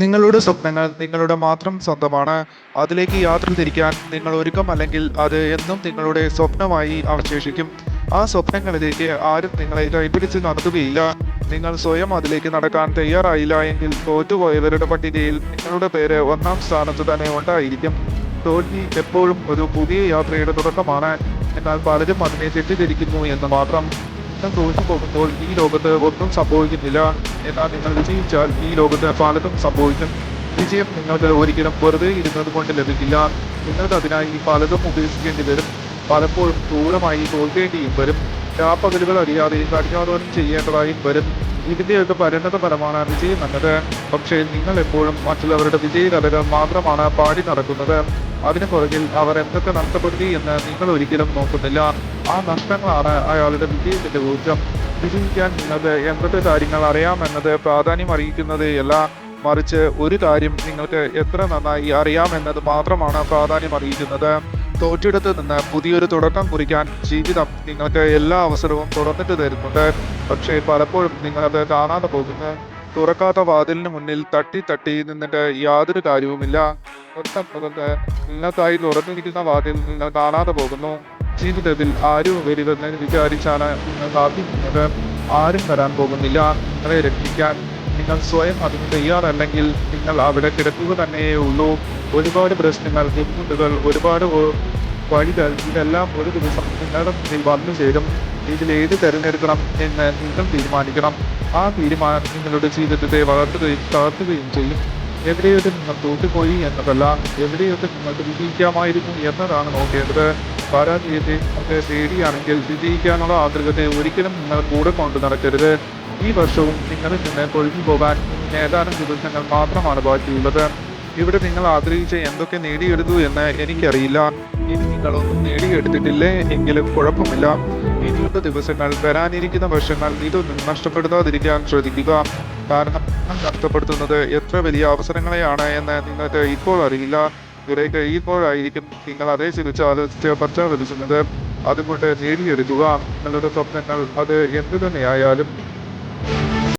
നിങ്ങളുടെ സ്വപ്നങ്ങൾ നിങ്ങളുടെ മാത്രം സ്വന്തമാണ്. അതിലേക്ക് യാത്ര തിരിക്കാൻ നിങ്ങൾ ഒരുക്കമല്ലെങ്കിൽ അത് എന്നും നിങ്ങളുടെ സ്വപ്നമായി അവശേഷിക്കും. ആ സ്വപ്നങ്ങളിലേക്ക് ആരും നിങ്ങളെ കൈപിടിച്ച് നടത്തുകയില്ല. നിങ്ങൾ സ്വയം അതിലേക്ക് നടക്കാൻ തയ്യാറായില്ല എങ്കിൽ തോറ്റുപോയവരുടെ പട്ടികയിൽ നിങ്ങളുടെ പേര് ഒന്നാം സ്ഥാനത്ത് തന്നെ ഉണ്ടായിരിക്കും. തോൽവി എപ്പോഴും ഒരു പുതിയ യാത്രയുടെ തുടക്കമാണ്. എന്നാൽ പലരും അതിനെ തെറ്റിദ്ധരിക്കുന്നു എന്ന് മാത്രം. നിങ്ങൾ തോറ്റു പോകുമ്പോൾ ഈ ലോകത്ത് ഒന്നും സംഭവിക്കുന്നില്ല. എന്നാൽ നിങ്ങൾ വിജയിച്ചാൽ ഈ ലോകത്ത് പലതും സംഭവിക്കും. വിജയം നിങ്ങൾക്ക് ഒരിക്കലും വെറുതെ ഇരുന്നത് കൊണ്ട് ലഭിക്കില്ല. നിങ്ങൾക്ക് അതിനായി പലതും ഉപേക്ഷിക്കേണ്ടി വരും. പലപ്പോഴും ക്രൂരമായി തോൽക്കേണ്ടിയും വരും. രാപ്പകലുകൾ അറിയാതെ കഠിനാധ്വാനം ചെയ്യേണ്ടതായും വരും. ഇതിൻ്റെയൊക്കെ പരിണത ഫലമാണ് വിജയം എന്നത്. പക്ഷേ നിങ്ങൾ എപ്പോഴും മറ്റുള്ളവരുടെ വിജയകഥകൾ മാത്രമാണ് പാടി നടക്കുന്നത്. അതിനു പുറകിൽ അവർ എന്തൊക്കെ നഷ്ടപ്പെടുത്തി എന്ന് നിങ്ങൾ ഒരിക്കലും നോക്കുന്നില്ല. ആ നഷ്ടങ്ങളാണ് അയാളുടെ വിജയത്തിന്റെ ഊർജം. വിജയിക്കാൻ നിങ്ങൾക്ക് എന്തൊക്കെ കാര്യങ്ങൾ അറിയാമെന്നത് പ്രാധാന്യം അറിയിക്കുന്നതേയല്ല, മറിച്ച് ഒരു കാര്യം നിങ്ങൾക്ക് എത്ര നന്നായി അറിയാമെന്നത് മാത്രമാണ് പ്രാധാന്യം അറിയിക്കുന്നത്. തോറ്റിടത്ത് നിന്ന് പുതിയൊരു തുടക്കം കുറിക്കാൻ ജീവിതം നിങ്ങൾക്ക് എല്ലാ അവസരവും തുറന്നിട്ട് തരുന്നുണ്ട്. പക്ഷേ പലപ്പോഴും നിങ്ങളത് കാണാതെ പോകുന്നു. തുറക്കാത്ത വാതിലിന് മുന്നിൽ തട്ടി തട്ടി നിന്നിട്ട് യാതൊരു കാര്യവുമില്ല. തൊട്ടപ്പുറത്ത് നിങ്ങൾക്കായി തുറന്നിരിക്കുന്ന വാതിൽ നിങ്ങൾ കാണാതെ പോകുന്നു. ജീവിതത്തിൽ ആരും വരില്ലെന്ന് വിചാരിച്ചാണ് നിങ്ങൾ കാത്തിരിക്കുന്നത്. ആരും വരാൻ പോകുന്നില്ല നിങ്ങളെ രക്ഷിക്കാൻ. നിങ്ങൾ സ്വയം അതിന് തയ്യാറല്ലെങ്കിൽ നിങ്ങൾ അവിടെ കിടക്കുക തന്നെയേ ഉള്ളൂ. ഒരുപാട് പ്രശ്നങ്ങൾ, ബുദ്ധിമുട്ടുകൾ, ഒരുപാട് വഴികൾ, ഇതെല്ലാം ഒരു ദിവസം നിങ്ങളുടെ മുന്നിൽ വന്നു ചേരും. ഇതിലേത് തിരഞ്ഞെടുക്കണം എന്ന് നിങ്ങൾ തീരുമാനിക്കണം. ആ തീരുമാനം നിങ്ങളുടെ ജീവിതത്തെ വളർത്തുകയും തളർത്തുകയും ചെയ്യും. എവിടെയൊക്കെ നിങ്ങൾ തോറ്റുപോയി എന്നതല്ല, എവിടെയൊക്കെ നിങ്ങൾക്ക് വിജയിക്കാമായിരുന്നു എന്നതാണ് നോക്കേണ്ടത്. പരാജയത്തെ നിങ്ങൾക്ക് പേടിയാണെങ്കിൽ വിജയിക്കാനുള്ള ആഗ്രഹത്തെ ഒരിക്കലും നിങ്ങൾ കൂടെ കൊണ്ടു നടക്കരുത്. ഈ വർഷവും നിങ്ങളിൽ നിന്ന് കൊഴിഞ്ഞു പോകാൻ ഏതാനും ദിവസങ്ങൾ മാത്രമാണ് ബാക്കിയുള്ളത്. ഇവിടെ നിങ്ങൾ ആഗ്രഹിച്ച എന്തൊക്കെ നേടിയെടുത്തു എന്ന് എനിക്കറിയില്ല. ഇനി നിങ്ങളൊന്നും നേടിയെടുത്തിട്ടില്ലേ എങ്കിലും കുഴപ്പമില്ല. ഇനിയുള്ള ദിവസങ്ങൾ, വരാനിരിക്കുന്ന വർഷങ്ങൾ ഇതൊന്നും നഷ്ടപ്പെടുത്താതിരിക്കാൻ ശ്രദ്ധിക്കുക. കാരണം നിങ്ങൾ നഷ്ടപ്പെടുത്തുന്നത് എത്ര വലിയ അവസരങ്ങളെയാണ് എന്ന് നിങ്ങൾക്ക് ഇപ്പോൾ അറിയില്ല. കുറെ കഴിയുമ്പോഴായിരിക്കും നിങ്ങൾ അതേക്കുറിച്ച് പശ്ചാത്തപിക്കുന്നത്. അതുകൊണ്ട് നേടിയെടുക്കുക നിങ്ങളുടെ സ്വപ്നങ്ങൾ. അത് എന്തു തന്നെയായാലും